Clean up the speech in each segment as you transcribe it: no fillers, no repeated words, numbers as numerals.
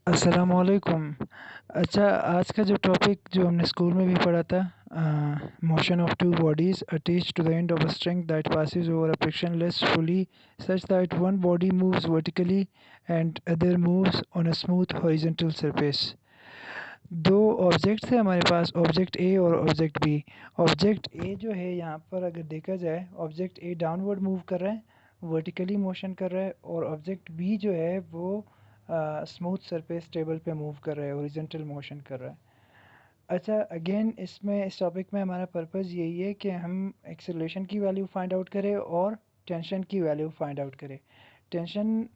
अस्सलामुअलैकुम। अच्छा, आज का जो टॉपिक जो हमने स्कूल में भी पढ़ा था, motion of two bodies attached to the end of a string that passes over a frictionless fully such that one body moves vertically and other moves on a smooth horizontal surface। दो objects है हमारे पास, object A और object B. Object A जो है यहाँ पर अगर देखा जाए, ऑब्जेक्ट ए डाउनवर्ड मूव कर रहा है, वर्टिकली मोशन कर रहा है, और ऑब्जेक्ट बी जो है वो स्मूथ सरफेस टेबल पे मूव कर रहा है, हॉरिजॉन्टल मोशन कर रहा है। अच्छा, अगेन इसमें इस टॉपिक में हमारा पर्पस यही है कि हम एक्सेलरेशन की वैल्यू फाइंड आउट करें और टेंशन की वैल्यू फाइंड आउट करें। टेंशन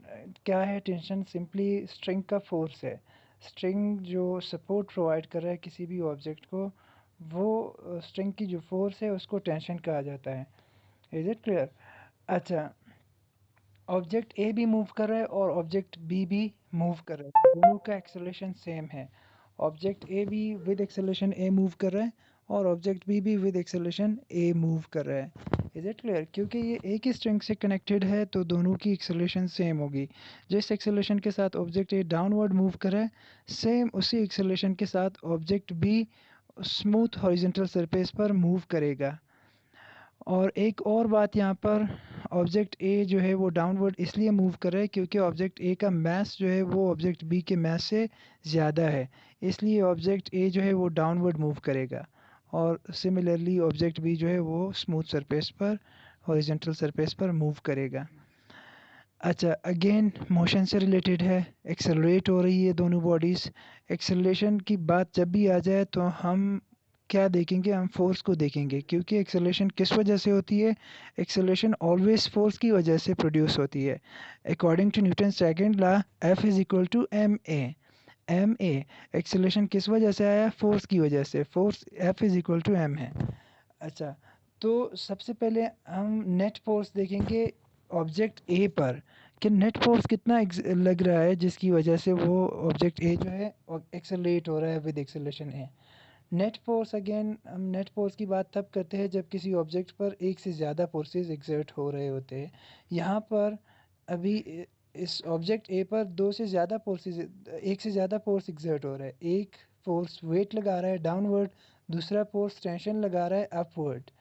क्या है? टेंशन सिंपली स्ट्रिंग का फोर्स है। स्ट्रिंग जो सपोर्ट प्रोवाइड कर रहा है किसी भी ऑब्जेक्ट को, वो स्ट्रिंग की जो फोर्स है उसको टेंशन कहा जाता है। Is it clear? अच्छा, ऑब्जेक्ट ए भी मूव कर रहा है और ऑब्जेक्ट बी भी मूव कर रहा है, दोनों का एक्सेलरेशन सेम है। ऑब्जेक्ट ए भी विद एक्सेलरेशन ए मूव कर रहा है और ऑब्जेक्ट बी भी विद एक्सेलरेशन ए मूव कर रहा है। Is it clear? क्योंकि ये एक ही स्ट्रिंग से कनेक्टेड है तो दोनों की एक्सेलरेशन सेम होगी। जिस एक्सेलरेशन के साथ ऑब्जेक्ट ए डाउनवर्ड मूव कर रहा है, सेम उसी एक्सेलरेशन के साथ object be smooth horizontal surface पर मूव करेगा। और एक और बात यहाँ पर, ऑब्जेक्ट ए जो है वो डाउनवर्ड इसलिए मूव कर रहा है क्योंकि ऑब्जेक्ट ए का मास जो है वो ऑब्जेक्ट बी के मास से ज़्यादा है, इसलिए ऑब्जेक्ट ए जो है वो डाउनवर्ड मूव करेगा और सिमिलरली ऑब्जेक्ट बी जो है वो स्मूथ सरफेस पर, हॉरिजॉन्टल सरफेस पर मूव करेगा। अच्छा, अगेन मोशन से रिलेटेड है, एक्सेलरेट हो रही है दोनों बॉडीज़। एक्सेलरेशन की बात जब भी आ जाए तो हम क्या देखेंगे? हम फोर्स को देखेंगे, क्योंकि एक्सेलरेशन किस वजह से होती है? एक्सेलरेशन ऑलवेज फोर्स की वजह से प्रोड्यूस होती है। According to Newton second law, F is equal to M A. M A acceleration किस वजह से आया? फोर्स की वजह से। Force F is equal to M है। अच्छा, तो सबसे पहले हम नेट फोर्स देखेंगे ऑब्जेक्ट ए पर, कि नेट फोर्स कितना लग रहा है जिसकी वजह से वो ऑब्जेक्ट ए जो है एक्सेलरेट हो रहा है with acceleration A. Net force, again हम नेट फोर्स की बात तब करते हैं जब किसी ऑब्जेक्ट पर एक से ज़्यादा फोर्सेस एक्सर्ट हो रहे होते हैं। यहाँ पर अभी इस ऑब्जेक्ट ए पर दो से ज़्यादा फोर्सेस, एक से ज़्यादा फोर्स एक्सर्ट हो रहा है। एक फोर्स वेट लगा रहा है डाउनवर्ड, दूसरा फोर्स टेंशन लगा रहा है अपवर्ड।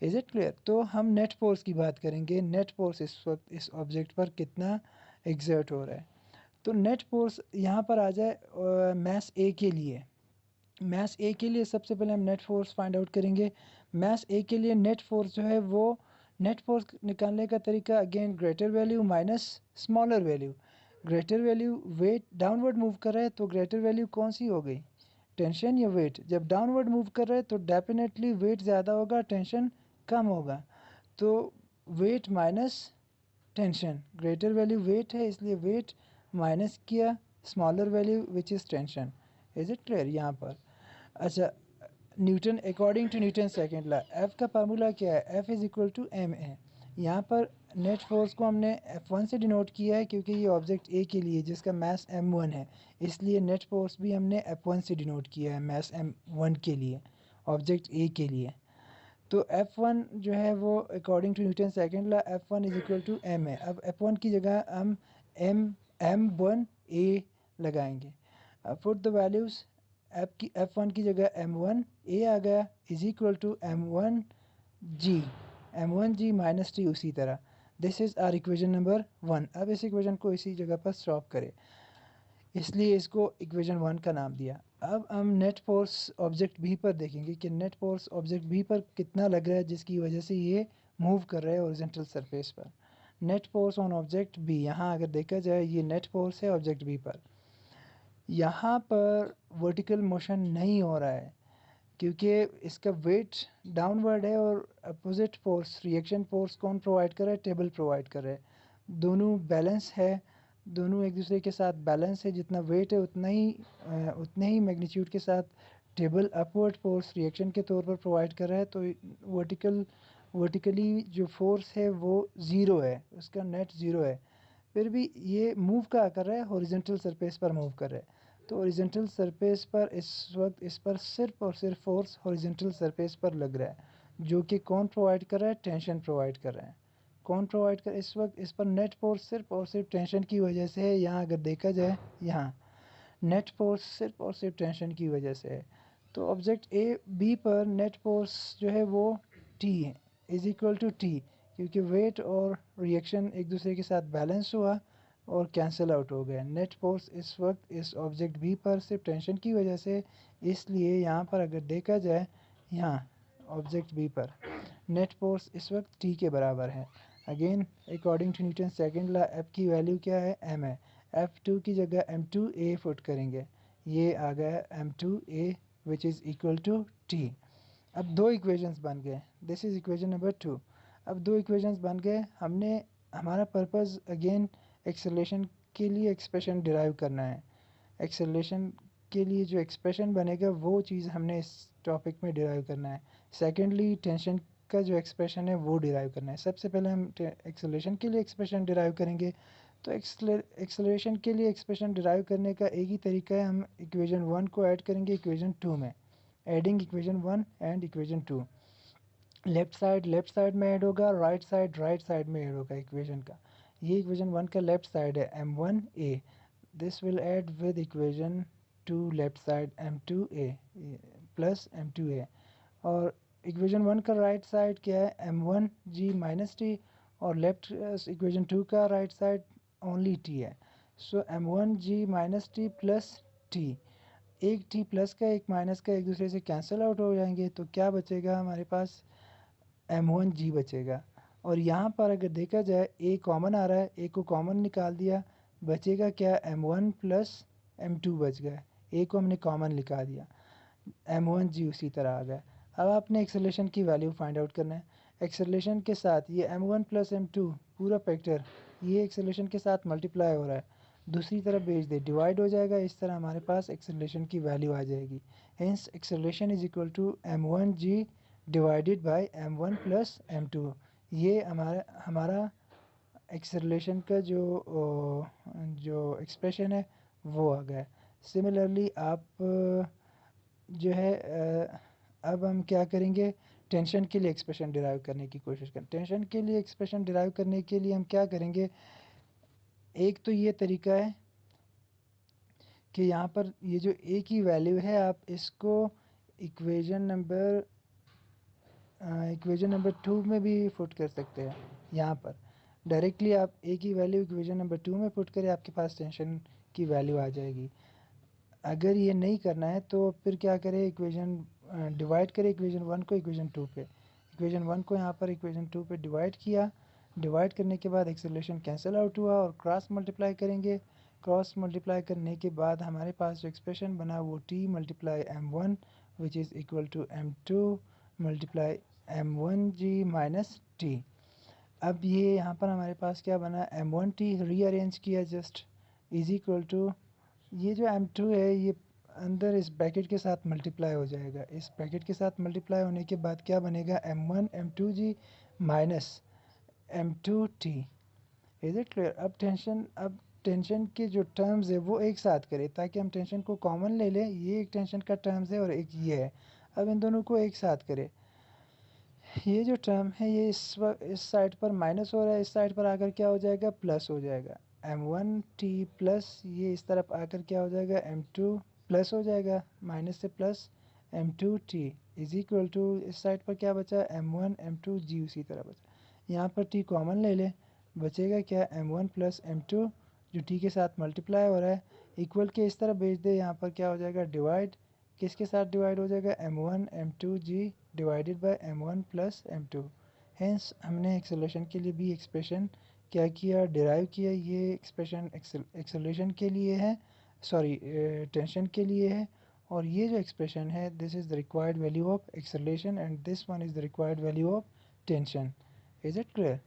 Is it clear? तो हम नेट फोर्स की बात करेंगे, नेट फोर्स इस वक्त इस ऑब्जेक्ट पर कितना एक्सर्ट हो रहा है। तो नेट फोर्स यहाँ पर आ जाए मास ए के लिए। मास ए के लिए सबसे पहले हम नेट फोर्स फाइंड आउट करेंगे। मास ए के लिए नेट फोर्स जो है वो, नेट फोर्स निकालने का तरीका again greater value minus smaller value. Greater value weight downward move कर रहा है तो ग्रेटर वैल्यू कौन सी हो गई? टेंशन या वेट? जब डाउनवर्ड मूव कर रहा है तो डेफिनेटली वेट ज़्यादा होगा, टेंशन कम होगा। तो weight minus tension, greater value weight है इसलिए वेट माइनस किया smaller value which is tension. Is it clear यहाँ पर? अच्छा, Newton according to Newton second law, F का फार्मूला क्या है? F is equal to M A. यहाँ पर नेट फोर्स को हमने F1 से डिनोट किया है क्योंकि ये ऑब्जेक्ट ए के लिए जिसका मास m1 है, इसलिए नेट फोर्स भी हमने F1 से डिनोट किया है मास m1 के लिए, ऑब्जेक्ट ए के लिए। तो F1 जो है वो according to Newton second law F1 is equal to M है। अब F1 की जगह हम m1 a लगाएंगे। अब पुट द वैल्यूज़, F1 की जगह m1 a आ गया is equal to m1 g minus T उसी तरह। This is our equation number 1। अब इस इक्वेशन को इसी जगह पर स्टॉप करें, इसलिए इसको इक्वेशन 1 का नाम दिया। अब हम नेट फोर्स ऑब्जेक्ट बी पर देखेंगे कि नेट फोर्स ऑब्जेक्ट बी पर कितना लग रहा है जिसकी वजह से ये मूव कर रहा है हॉरिजॉन्टल सरफेस पर। Net force on object B, यहाँ अगर देखा जाए ये नेट फोर्स है ऑब्जेक्ट बी पर। यहाँ पर वर्टिकल मोशन नहीं हो रहा है क्योंकि इसका वेट डाउनवर्ड है और अपोजिट फोर्स, रिएक्शन फोर्स कौन प्रोवाइड कर रहा है? टेबल प्रोवाइड कर रहा है। दोनों बैलेंस है, दोनों एक दूसरे के साथ बैलेंस है, जितना वेट है उतने ही मैग्नीट्यूड के साथ टेबल अपवर्ड फोर्स रिएक्शन के तौर पर प्रोवाइड कर रहा है। तो वर्टिकली जो फोर्स है वो ज़ीरो है, उसका नेट ज़ीरो है। फिर भी ये मूव कहाँ कर रहा है? हॉरिजॉन्टल सरफेस पर मूव कर रहा है। तो हॉरिजॉन्टल सरफेस पर इस वक्त इस पर सिर्फ और सिर्फ फोर्स हॉरिजॉन्टल सरफेस पर लग रहा है, जो कि कौन प्रोवाइड कर रहा है? टेंशन प्रोवाइड कर रहा है। कौन प्रोवाइड कर, इस वक्त इस पर नेट फोर्स सिर्फ और सिर्फ टेंशन की वजह से है। यहाँ अगर देखा जाए, यहाँ नेट फोर्स सिर्फ और सिर्फ टेंशन की वजह से है। तो ऑब्जेक्ट ए बी पर नेट फोर्स जो है वो टी है इज इक्वल टू टी, क्योंकि वेट और रिएक्शन एक दूसरे के साथ बैलेंस हुआ और कैंसिल आउट हो गया। नेट फोर्स इस वक्त इस ऑब्जेक्ट बी पर सिर्फ टेंशन की वजह से, इसलिए यहाँ पर अगर देखा जाए यहाँ ऑब्जेक्ट बी पर नेट फोर्स इस वक्त टी के बराबर है। Again according to Newton second law F की वैल्यू क्या है, एम है। F2 की जगह M2A फुट करेंगे, ये आ गया M2A which is equal to T। अब दो इक्वेशंस बन गए, दिस इज़ इक्वेशन नंबर 2। अब दो इक्वेशंस बन गए, हमने हमारा पर्पस अगेन एक्सेलरेशन के लिए एक्सप्रेशन डिराइव करना है। एक्सेलरेशन के लिए जो एक्सप्रेशन बनेगा वो चीज़ हमने इस टॉपिक में डिराइव करना है। सेकेंडली टेंशन का जो एक्सप्रेशन है वो डिराइव करना है। सबसे पहले हम एक्सेलरेशन के लिए एक्सप्रेशन डिराइव करेंगे। तो एक्सेलरेशन के लिए एक्सप्रेशन डिराइव करने का एक ही तरीका है, हम इक्वेशन 1 को ऐड करेंगे इक्वेशन 2 में। Adding equation 1 and equation 2, left side में ऐड होगा, राइट साइड में ऐड होगा इक्वेशन का। ये इक्वेशन 1 का लेफ्ट साइड है M1A, this will add with equation 2 left side M2A plus M2A। और इक्वेशन 1 का राइट साइड क्या है, M1G माइनस टी, और लेफ्ट इक्वेशन 2 का राइट साइड ओनली टी है। सो M1G minus T plus T, एक टी प्लस का एक माइनस का एक दूसरे से कैंसिल आउट हो जाएंगे, तो क्या बचेगा हमारे पास, M1G बचेगा। और यहाँ पर अगर देखा जाए ए कॉमन आ रहा है, ए को कॉमन निकाल दिया, बचेगा क्या, M1 प्लस M2 बच गया। ए को हमने कॉमन निकाल दिया, M1G उसी तरह आ गया। अब आपने एक्सेलरेशन की वैल्यू फाइंड आउट करना है। एक्सेलरेशन के साथ ये M1 प्लस M2 पूरा फैक्टर ये एक्सेलरेशन के साथ मल्टीप्लाई हो रहा है, दूसरी तरफ भेज दे डिवाइड हो जाएगा, इस तरह हमारे पास एक्सेलरेशन की वैल्यू आ जाएगी। Hence acceleration is equal to M1G divided by M1 plus M2। ये हमारा एक्सेलरेशन का जो एक्सप्रेशन है वो आ गया। सिमिलरली आप जो है अब हम क्या करेंगे, टेंशन के लिए एक्सप्रेशन डिराइव करने की कोशिश करें। टेंशन के लिए एक्सप्रेशन डिराइव करने के लिए हम क्या करेंगे, एक तो ये तरीका है कि यहाँ पर ये जो ए की वैल्यू है आप इसको इक्वेशन नंबर 2 में भी पुट कर सकते हैं। यहाँ पर डायरेक्टली आप ए की वैल्यू इक्वेशन नंबर 2 में पुट करें, आपके पास टेंशन की वैल्यू आ जाएगी। अगर ये नहीं करना है तो फिर क्या करें, इक्वेशन डिवाइड करें इक्वेशन 1 को इक्वेशन 2 पे। इक्वेशन 1 को यहाँ पर इक्वेशन 2 पे डिवाइड किया, डिवाइड करने के बाद एक्सेलरेशन कैंसिल आउट हुआ और क्रॉस मल्टीप्लाई करेंगे। क्रॉस मल्टीप्लाई करने के बाद हमारे पास जो एक्सप्रेशन बना वो T multiply M1 which is equal to M2 multiply M1G minus T. अब ये यहाँ पर हमारे पास क्या बना, M1T रीअरेंज किया जस्ट इज इक्वल टू, ये जो M2 है ये अंदर इस ब्रैकेट के साथ मल्टीप्लाई हो जाएगा। इस ब्रैकेट के साथ मल्टीप्लाई होने के बाद क्या बनेगा, M1 M2G minus M2T। Is it clear. अब टेंशन के जो टर्म्स है वो एक साथ करें ताकि हम टेंशन को कॉमन ले लें। ये एक टेंशन का टर्म्स है और एक ये है, अब इन दोनों को एक साथ करें। ये जो टर्म है ये इस साइड पर माइनस हो रहा है, इस साइड पर आकर क्या हो जाएगा, प्लस हो जाएगा। M1T प्लस ये इस तरफ आकर क्या हो जाएगा, M2 प्लस हो जाएगा, माइनस से plus M2T is equal to, इस साइड पर क्या बचा, M1 M2G उसी तरह बचा। यहाँ पर T कॉमन ले ले, बचेगा क्या, M1 प्लस M2 जो T के साथ मल्टीप्लाई हो रहा है, इक्वल के इस तरह भेज दे, यहाँ पर क्या हो जाएगा, डिवाइड, किसके साथ डिवाइड हो जाएगा, M1 M2G divided by M1 plus M2। Hence हमने एक्सेलरेशन के लिए भी एक्सप्रेशन क्या किया, डिराइव किया। ये एक्सप्रेशन एक्सेलरेशन के लिए है, सॉरी टेंशन के लिए है, और ये जो एक्सप्रेशन है this is the required value of acceleration and this one is the required value of tension. Is it clear.